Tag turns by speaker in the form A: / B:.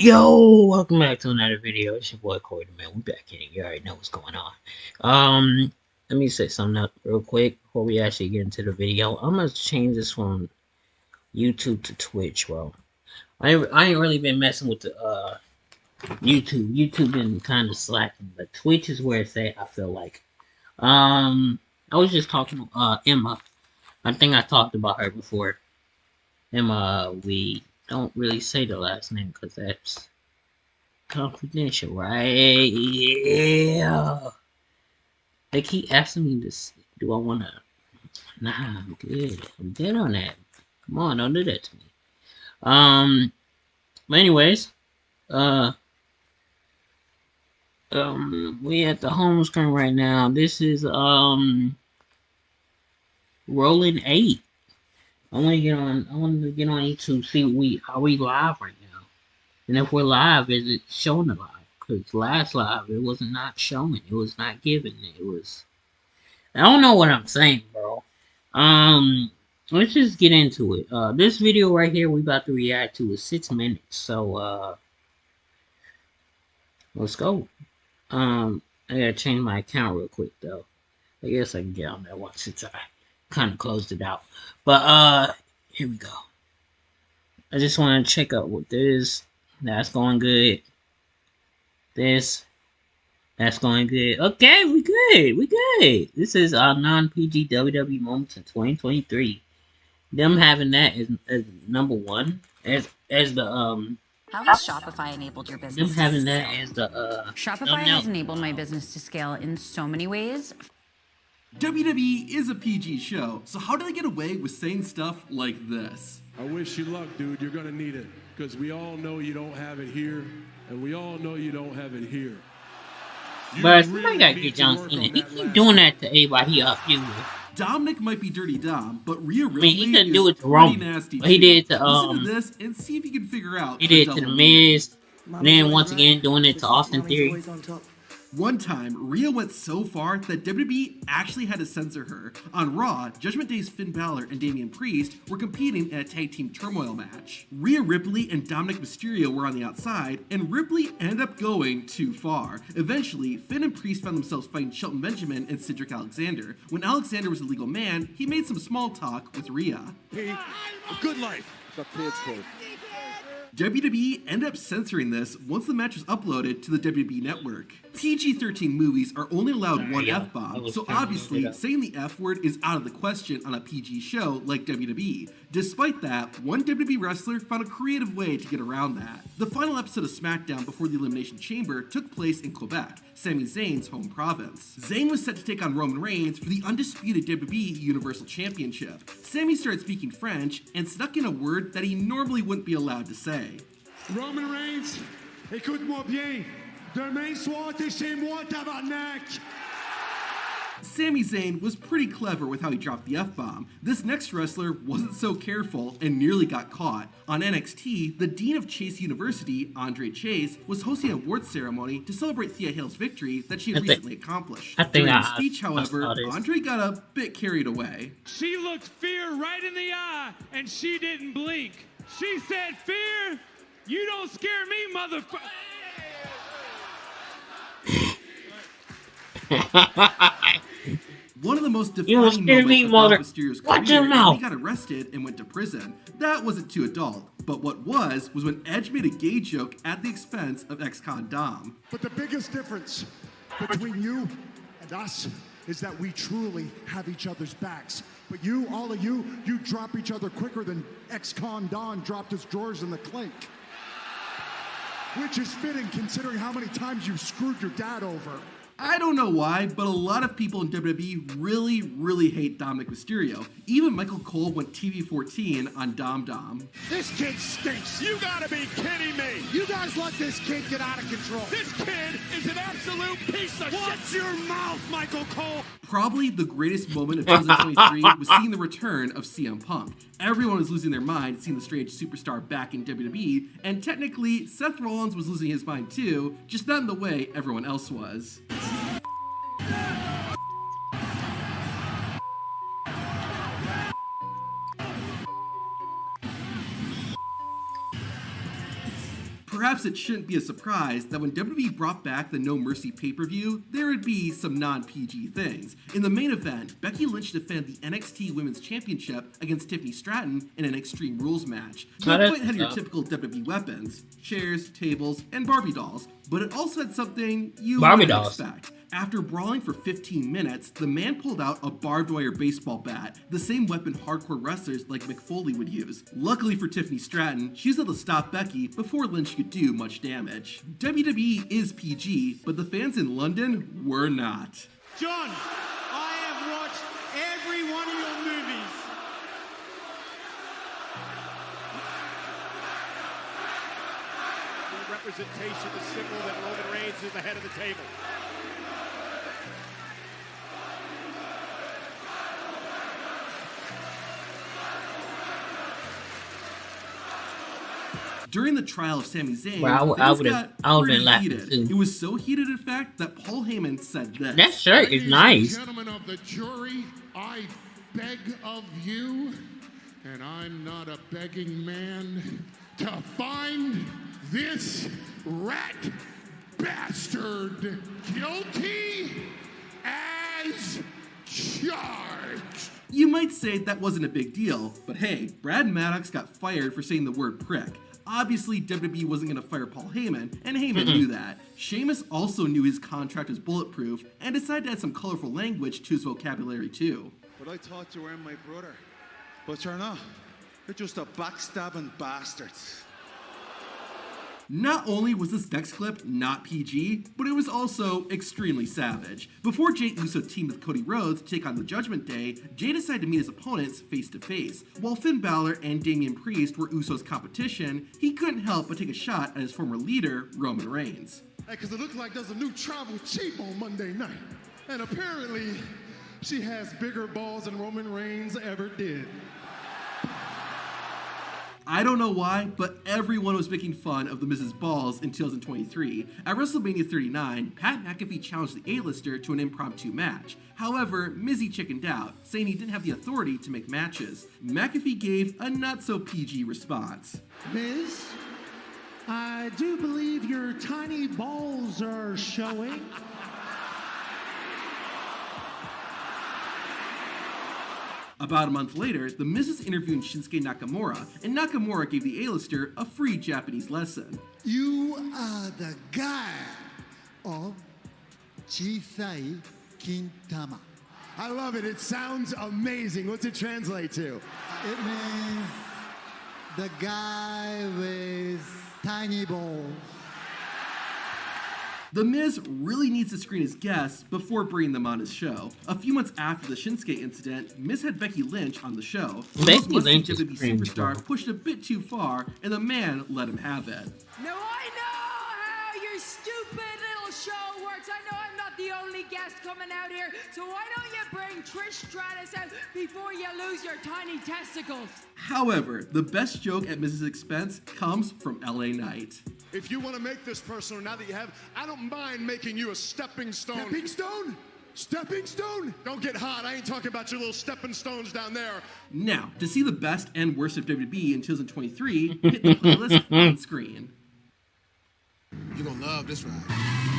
A: Yo, welcome back to another video. It's your boy Corey, man. We back in it. You already know what's going on. Let me say something up real quick before we actually get into the video. I'm gonna change this from YouTube to Twitch, bro. I ain't really been messing with the YouTube. YouTube been kind of slacking, but Twitch is where it's at. I feel like. I was just talking to Emma. I think I talked about her before. Emma, we don't really say the last name because that's confidential, right? Yeah. They keep asking me this. Do I wanna? Nah, I'm good. I'm good on that. Come on, don't do that to me. But anyways, uh, we at the home screen right now. This is rolling 8. I want to get on. I want to get on YouTube. See are we live right now? And if we're live, is it showing the live? Because last live it was not showing. It was not giving. It was. I don't know what I'm saying, bro. Let's just get into it. This video right here we about to react to is 6 minutes. So, let's go. I gotta change my account real quick though. I guess I can get on that one since I kind of closed it out. But, here we go. I just want to check out what this. That's going good. That's going good. Okay, we good. We good. This is our non-PG WWE moments in 2023. Them having that as number one as the
B: How has Shopify enabled your
A: them
B: business to
A: having that
B: scale?
A: as the
B: Shopify
A: thumbnail.
B: has enabled my business to scale in so many ways.
C: WWE is a PG show, so how do they get away with saying stuff like this?
D: I wish you luck, dude. You're gonna need it, because we all know you don't have it here, and we all know you don't have it here.
A: But somebody gotta get John Cena. He keep doing that to everybody he up here with.
C: Dominic might be Dirty Dom, but Rhea Ripley
A: I mean, he couldn't
C: is
A: do it to
C: pretty
A: Roman,
C: nasty
A: but he
C: too.
A: did it to
C: Listen to this and see if you can figure out.
A: he did it to the Miz. And then once again doing it to Austin Theory.
C: One time, Rhea went so far that WWE actually had to censor her. On Raw, Judgment Day's Finn Balor and Damian Priest were competing in a tag team turmoil match. Rhea Ripley and Dominic Mysterio were on the outside, and Ripley ended up going too far. Eventually, Finn and Priest found themselves fighting Shelton Benjamin and Cedric Alexander. When Alexander was a legal man, he made some small talk with Rhea.
D: Hey, good life.
C: WWE ended up censoring this once the match was uploaded to the WWE network. PG-13 movies are only allowed one F-bomb, so obviously saying the F word is out of the question on a PG show like WWE. Despite that, one WWE wrestler found a creative way to get around that. The final episode of SmackDown before the Elimination Chamber took place in Quebec, Sami Zayn's home province. Zayn was set to take on Roman Reigns for the undisputed WWE Universal Championship. Sami started speaking French and snuck in a word that he normally wouldn't be allowed to say.
D: Roman Reigns, écoute-moi bien. Demain soir, t'es chez moi, tabarnak.
C: Sami Zayn was pretty clever with how he dropped the F-bomb. This next wrestler wasn't so careful and nearly got caught. On NXT, the Dean of Chase University, Andre Chase, was hosting a awards ceremony to celebrate Thea Hale's victory that she had recently accomplished. During the speech, however, Andre got a bit carried away.
E: She looked fear right in the eye, and she didn't blink. She said, "Fear, you don't scare me, motherfucker."
C: One of the most defining moments of Rey Mysterio's career, he got arrested and went to prison. That wasn't too adult, but what was when Edge made a gay joke at the expense of ex-con Dom.
F: But the biggest difference between you and us is that we truly have each other's backs. But you, all of you, you drop each other quicker than ex-con Don dropped his drawers in the clink. Which is fitting considering how many times you've screwed your dad over.
C: I don't know why, but a lot of people in WWE really hate Dominic Mysterio. Even Michael Cole went TV14 on Dom Dom.
F: This kid stinks.
E: You gotta be kidding me.
F: You guys let this kid get out of control.
E: This kid is an absolute piece of shit.
F: Watch your mouth, Michael Cole.
C: Probably the greatest moment of 2023 was seeing the return of CM Punk. Everyone was losing their mind seeing the strange superstar back in WWE, and technically, Seth Rollins was losing his mind too, just not in the way everyone else was. Perhaps it shouldn't be a surprise that when WWE brought back the No Mercy pay-per-view, there would be some non-PG things. In the main event, Becky Lynch defended the NXT Women's Championship against Tiffany Stratton in an Extreme Rules match. The fight had your typical WWE weapons, chairs, tables, and Barbie dolls, but it also had something you wouldn't expect. After brawling for 15 minutes, the man pulled out a barbed wire baseball bat, the same weapon hardcore wrestlers like Mick Foley would use. Luckily for Tiffany Stratton, she was able to stop Becky before Lynch could do much damage. WWE is PG, but the fans in London were not.
G: John, I have watched every one of your movies.
H: The representation, the signal that Roman Reigns is the head of the table.
C: During the trial of Sami Zayn,
A: I would have been laughing too.
C: It was so heated, in fact, that Paul Heyman said this.
A: That shirt is nice.
I: Gentlemen of the jury, I beg of you, and I'm not a begging man, to find this rat bastard guilty as charged.
C: You might say that wasn't a big deal, but hey, Brad Maddox got fired for saying the word prick. Obviously, WWE wasn't going to fire Paul Heyman, and Heyman knew that. Sheamus also knew his contract was bulletproof, and decided to add some colorful language to his vocabulary too.
J: But I thought you were my brother, but you're not. You're just a backstabbing bastard.
C: Not only was this next clip not PG, but it was also extremely savage. Before Jey Uso teamed with Cody Rhodes to take on the Judgment Day, Jey decided to meet his opponents face to face. While Finn Balor and Damian Priest were Uso's competition, he couldn't help but take a shot at his former leader, Roman Reigns.
F: Hey, because it looks like there's a new tribal chief on Monday night. And apparently, she has bigger balls than Roman Reigns ever did.
C: I don't know why, but everyone was making fun of The Miz's balls in 2023. At WrestleMania 39, Pat McAfee challenged the A-lister to an impromptu match. However, Mizzy chickened out, saying he didn't have the authority to make matches. McAfee gave a not-so-PG response.
F: Miz, I do believe your tiny balls are showing.
C: About a month later, The Miz is interviewing Shinsuke Nakamura, and Nakamura gave the A-lister a free Japanese lesson.
F: You are the guy of Chisai Kintama. I love it. It sounds amazing. What's it translate to? It means the guy with tiny balls.
C: The Miz really needs to screen his guests before bringing them on his show. A few months after the Shinsuke incident, Miz had Becky Lynch on the show.
A: Becky Lynch is
C: WWE superstar pushed a bit too far, and the man let him have it.
K: Now I know how your stupid little show works. I know I'm not the only guest coming out here, so why don't you bring Trish Stratus out before you lose your tiny testicles?
C: However, the best joke at Miz's expense comes from LA Knight.
D: If you want to make this personal, now that you have, I don't mind making you a stepping stone.
F: Stepping stone? Stepping stone?
D: Don't get hot. I ain't talking about your little stepping stones down there.
C: Now, to see the best and worst of WWE in 2023, hit the playlist on screen.
I: You're gonna love this ride.